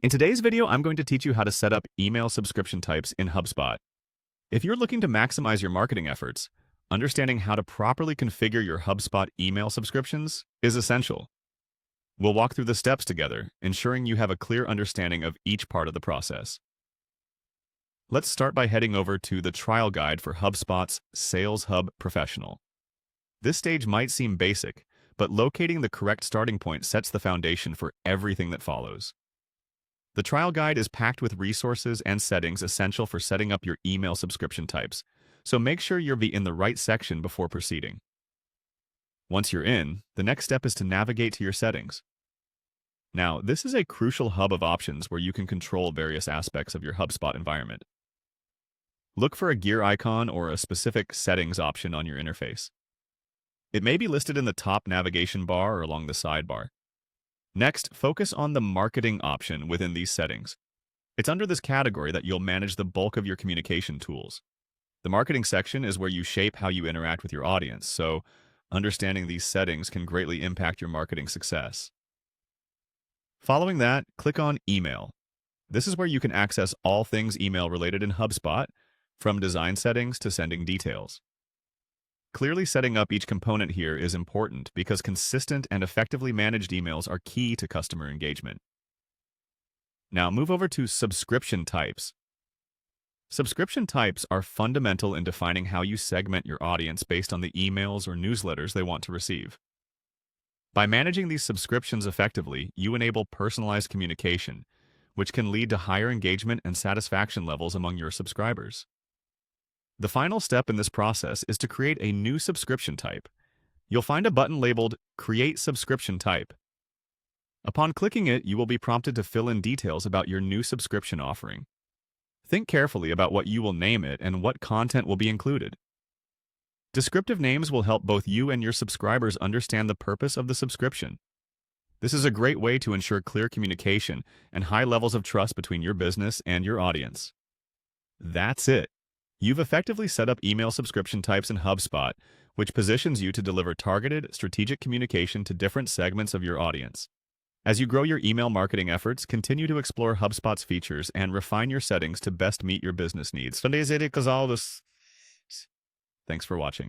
In today's video, I'm going to teach you how to set up email subscription types in HubSpot. If you're looking to maximize your marketing efforts, understanding how to properly configure your HubSpot email subscriptions is essential. We'll walk through the steps together, ensuring you have a clear understanding of each part of the process. Let's start by heading over to the trial guide for HubSpot's Sales Hub Professional. This stage might seem basic, but locating the correct starting point sets the foundation for everything that follows. The trial guide is packed with resources and settings essential for setting up your email subscription types, so make sure you're in the right section before proceeding. Once you're in, the next step is to navigate to your settings. Now, this is a crucial hub of options where you can control various aspects of your HubSpot environment. Look for a gear icon or a specific settings option on your interface. It may be listed in the top navigation bar or along the sidebar. Next, focus on the marketing option within these settings. It's under this category that you'll manage the bulk of your communication tools. The marketing section is where you shape how you interact with your audience, so understanding these settings can greatly impact your marketing success. Following that, click on Email. This is where you can access all things email related in HubSpot, from design settings to sending details. Clearly setting up each component here is important because consistent and effectively managed emails are key to customer engagement. Now move over to subscription types. Subscription types are fundamental in defining how you segment your audience based on the emails or newsletters they want to receive. By managing these subscriptions effectively, you enable personalized communication, which can lead to higher engagement and satisfaction levels among your subscribers. The final step in this process is to create a new subscription type. You'll find a button labeled Create Subscription Type. Upon clicking it, you will be prompted to fill in details about your new subscription offering. Think carefully about what you will name it and what content will be included. Descriptive names will help both you and your subscribers understand the purpose of the subscription. This is a great way to ensure clear communication and high levels of trust between your business and your audience. That's it. You've effectively set up email subscription types in HubSpot, which positions you to deliver targeted, strategic communication to different segments of your audience. As you grow your email marketing efforts, continue to explore HubSpot's features and refine your settings to best meet your business needs. Thanks for watching.